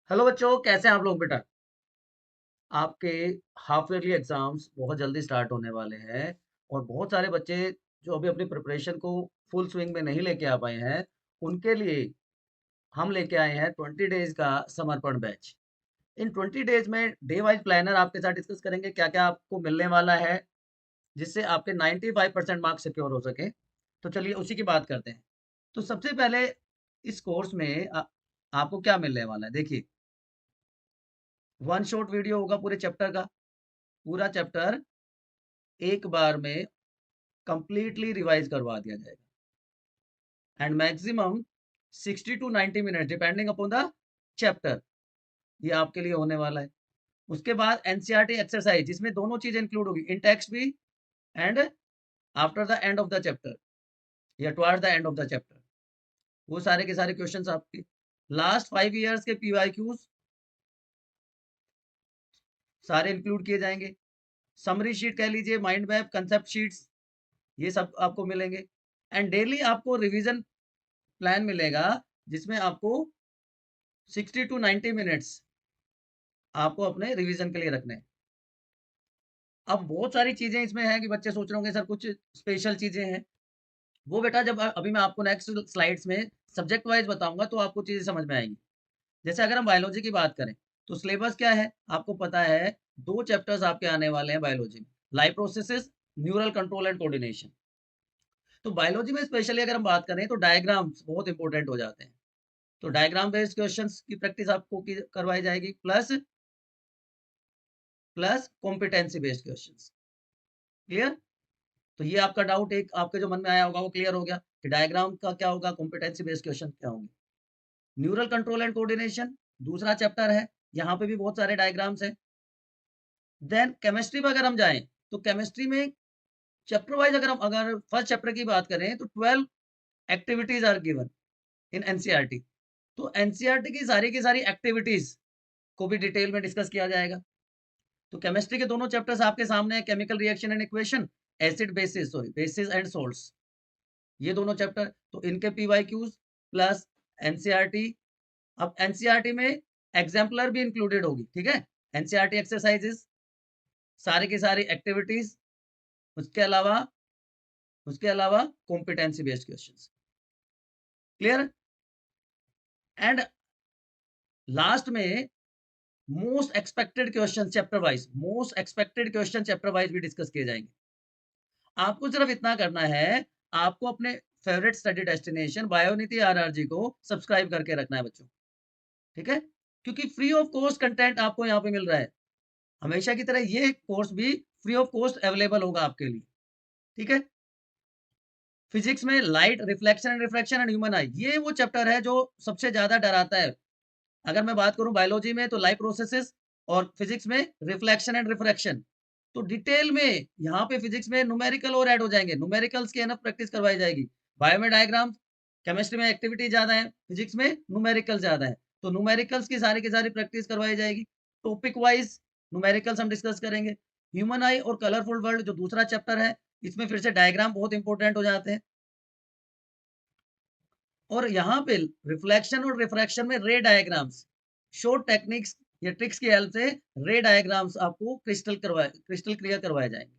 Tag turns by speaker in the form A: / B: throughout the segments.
A: Hello बच्चों, कैसे हैं आप लोग बेटा? आपके हाफ ईयरली एग्जाम्स बहुत जल्दी स्टार्ट होने वाले हैं और बहुत सारे बच्चे जो अभी अपनी प्रिपरेशन को फुल स्विंग में नहीं लेके आ पाए हैं, उनके लिए हम लेके आए हैं 20 डेज का समर्पण बैच। इन 20 डेज में डे वाइज प्लानर आपके साथ डिस्कस करेंगे क्या-क्या आपको मिलने वाला है, जिससे आपके 95% मार्क्स सिक्योर हो सके। तो चलिए उसी की बात करते हैं। तो सबसे पहले इस कोर्स में आपको क्या मिलने वाला है? देखिए, वन शॉट वीडियो होगा पूरे चैप्टर का। पूरा चैप्टर एक बार में कंप्लीटली रिवाइज करवा दिया जाएगा and maximum 60 to 90 minute depending upon the chapter, ये आपके लिए होने वाला है। उसके बाद एनसीईआरटी एक्सरसाइज जिसमें दोनों चीजें इंक्लूड होगी, इन टेक्स्ट भी and after the end of the chapter या towards the end of the chapter, वो सारे के सारे क्वेश्चंस आपके लास्ट 5 इयर्स के पीवाईक्यूज सारे इंक्लूड किए जाएंगे। समरी शीट कह लीजिए, माइंड मैप, कंसेप्ट शीट्स, ये सब आपको मिलेंगे। एंड डेली आपको रिवीजन प्लान मिलेगा जिसमें आपको 60 टू 90 मिनट्स आपको अपने रिवीजन के लिए रखने हैं। अब बहुत सारी चीजें इसमें हैं कि बच्चे सोच रहे होंगे सर कुछ स्पेशल चीजें हैं, वो बेटा जब अभी मैं आपको नेक्स्ट स्लाइड्स में सब्जेक्ट वाइज बताऊंगा तो आपको चीजें समझ में आएंगी। जैसे अगर हम बायोलॉजी की बात करें तो सिलेबस क्या है आपको पता है, दो चैप्टर्स आपके आने वाले हैं बायोलॉजी में, life processes, neural control and coordination. तो बायोलॉजी में स्पेशली अगर हम बात करें तो डायग्राम्स बहुत इंपॉर्टेंट हो जाते हैं। तो डायग्राम बेस्ड क्वेश्चंस की प्रैक्टिस आपको करवाई जाएगी, plus plus competency based questions. Clear? तो ये आपका डाउट एक आपके जो मन में आया होगा वो क्लियर हो गया कि डायग्राम का क्या होगा, कॉम्पिटेंसी बेस्ड क्वेश्चन क्या होंगे। न्यूरल कंट्रोल एंड कोऑर्डिनेशन दूसरा चैप्टर है, यहाँ पे भी बहुत सारे डायग्राम्स हैं। देन केमिस्ट्री में अगर हम जाएं तो केमिस्ट्री में चैप्टर वाइज अगर फर्स्ट चैप्टर की बात करें तो 12 activities are given in NCERT. तो एनसीईआरटी की सारी एक्टिविटीज को भी डिटेल में डिस्कस किया जाएगा। तो केमिस्ट्री के दोनों चैप्टर्स आपके सामने है, chemical reaction and equation, acid basis, sorry basis and salts, ये दोनों चैप्टर। तो इनके पीवाईक्यूज प्लस एनसीईआरटी। अब एनसीईआरटी में एग्जाम्पलर भी इंक्लूडेड होगी, ठीक है, एनसीईआरटी एक्सरसाइजेस, सारे की सारी एक्टिविटीज, उसके अलावा competency based questions. Clear? And last में most expected question chapter wise, most expected question chapter wise भी डिस्कस किए जाएंगे। आपको सिर्फ इतना करना है, आपको अपने favourite study destination Bionidhi RRG को सब्सक्राइब करके रखना है बच्चों, ठीक है, क्योंकि फ्री ऑफ कॉस्ट कंटेंट आपको यहाँ पे मिल रहा है। हमेशा की तरह ये कोर्स भी फ्री ऑफ कॉस्ट अवेलेबल होगा आपके लिए, ठीक है। फिजिक्स में light, reflection and refraction and human आई, ये वो चैप्टर है जो सबसे ज्यादा डराता है। अगर मैं बात करूं बायोलॉजी में तो लाइफ प्रोसेसेस, और फिजिक्स में रिफ्लेक्शन एंड रिफ्रैक्शन। तो डिटेल में यहाँ पे फिजिक्स में न्यूमेरिकल और ऐड हो जाएंगे, न्यूमेरिकल्स की एनफ प्रैक्टिस करवाई जाएगी। बायो में डायग्राम, केमिस्ट्री में एक्टिविटी ज्यादा है, फिजिक्स में न्यूमेरिकल ज्यादा है, तो न्यूमेरिकल्स की सारी प्रैक्टिस करवाई जाएगी। टॉपिक वाइज न्यूमेरिकल्स हम डिस्कस करेंगे। ह्यूमन आई और कलरफुल वर्ल्ड जो दूसरा चैप्टर है, इसमें फिर से डायग्राम बहुत इंपॉर्टेंट हो जाते हैं। और यहाँ पे रिफ्लेक्शन और रिफ्रैक्शन में रे डायग्राम्स, शॉर्ट टेक्निक्स या ट्रिक्स की हेल्प से रे डायग्राम्स आपको क्रिस्टल क्लियर करवाए जाएंगे।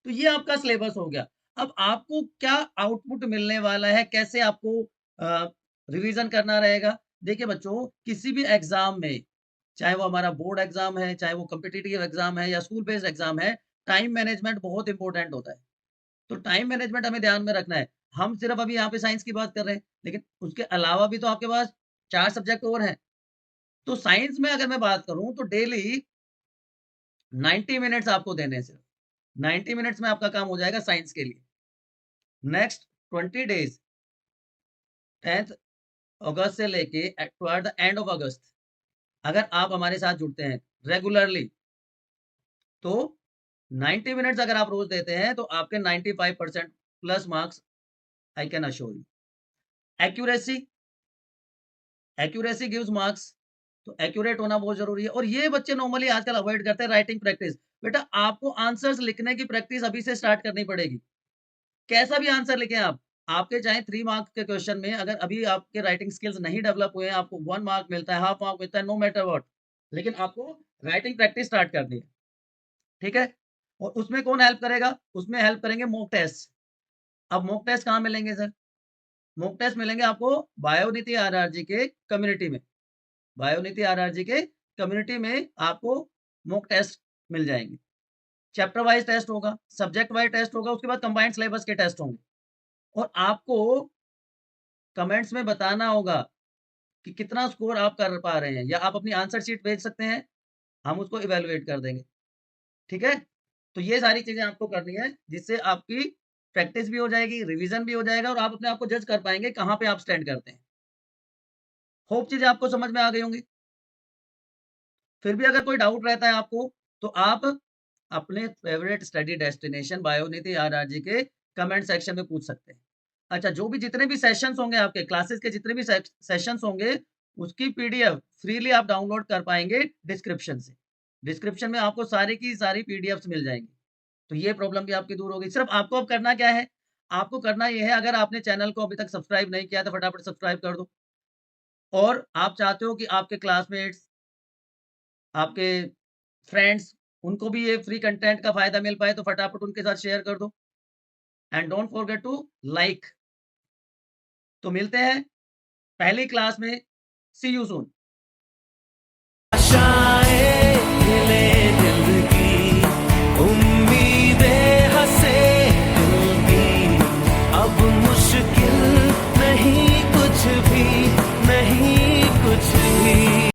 A: तो ये आपका सिलेबस हो गया। अब आपको क्या आउटपुट मिलने वाला है, कैसे आपको रिवीजन करना रहेगा। देखिए बच्चों, किसी भी एग्जाम में, चाहे वो हमारा बोर्ड एग्जाम है, चाहे वो कम्पिटिटिव एग्जाम है या स्कूल बेस्ड एग्जाम है, टाइम मैनेजमेंट बहुत इंपॉर्टेंट होता है। तो टाइम मैनेजमेंट हमें ध्यान में रखना है। हम सिर्फ अभी यहाँ पे साइंस की बात कर रहे हैं, लेकिन उसके अलावा भी तो आपके पास 4 सब्जेक्ट और हैं। तो साइंस में अगर मैं बात करूँ तो डेली 90 मिनट्स आपको देने हैं सिर्फ। 90 मिनट्स में आपका काम हो जाएगा साइंस के लिए। नेक्स्ट 20 डेज़, 10th अगस्त से लेके टुवर्ड द एंड ऑफ अगस्त, अगर आप हमारे साथ जुड़ते हैं रेगुलरली, तो 90 मिनट्स अगर आप रोज देते हैं तो आपके 95% plus marks, I can assure you. Accuracy, accuracy gives marks, तो एक्यूरेट होना बहुत जरूरी है। और ये बच्चे नॉर्मली आजकल अवॉइड करते हैं राइटिंग प्रैक्टिस। बेटा आपको आंसर्स लिखने की प्रैक्टिस अभी से स्टार्ट करनी पड़ेगी। कैसा भी आंसर लिखें आप, आपके चाहे 3 मार्क्स के क्वेश्चन में अगर अभी आपके राइटिंग स्किल्स नहीं डेवलप हुए हैं, आपको 1 मार्क मिलता है, हाफ मार्क मिलता है, नो मैटर व्हाट, लेकिन आपको राइटिंग प्रैक्टिस स्टार्ट करनी है, ठीक है? और उसमें कौन हेल्प करेगा? उसमें हेल्प करेंगे मॉक टेस्ट। अब मॉक टेस्ट कहाँ मिलेंगे सर? मॉक टेस्ट मिलेंगे आपको बायोनीति आरआरजी के कम्युनिटी में। बायोनीति आरआरजी के कम्युनिटी में आपको मॉक टेस्ट मिल जाएँगे। चैप्टर वाइज़ टेस्ट होगा, सब्जेक्ट वाइज़ टेस्ट होगा, उसके बाद कंबाइंड सिलेबस के टेस्ट होंगे और आपको कमेंट्स में बताना होगा कि कितना स्कोर आप कर पा रहे हैं या आप अपनी आंसर शीट भेज सकते हैं, हम उसको इवैल्यूएट कर देंगे, ठीक है? तो ये सारी चीज़ें आपको करनी है, जिससे आपकी प्रैक्टिस भी हो जाएगी, रिवीज़न भी हो जाएगा और आप अपने आप को जज कर पाएँगे कहाँ पे आप स्टैंड करते हैं। होप चीज़ें आपको समझ में आ गई होंगी। फिर भी अगर कोई डाउट रहता है आपको, तो आप अपने favourite study destination Bionidhi RRG के कमेंट सेक्शन में पूछ सकते हैं। अच्छा, जो भी जितने भी सेशंस होंगे आपके क्लासेस के जितने भी सेशंस होंगे, उसकी पीडीएफ फ्रीली आप डाउनलोड कर पाएँगे डिस्क्रिप्शन से। डिस्क्रिप्शन में आपको सारी की सारी पीडीएफ्स मिल जाएँगी। तो ये प्रॉब्लम भी आपकी दूर होगी। सिर्फ आपको अब करना क्या है? आपको करना ये है अगर आपने चैनल को अभी तक सब्सक्राइब नहीं किया है, तो फटाफट सब्सक्राइब कर दो और आप चाहते हो कि आपके क्लासमेट्स, आपके फ्रेंड्स उनको भी ये फ्री कंटेंट का फ़ायदा मिल पाए, तो फटाफट उनके साथ शेयर कर दो and don't forget to like. तो मिलते हैं पहली क्लास में। See you soon.
B: आशाएं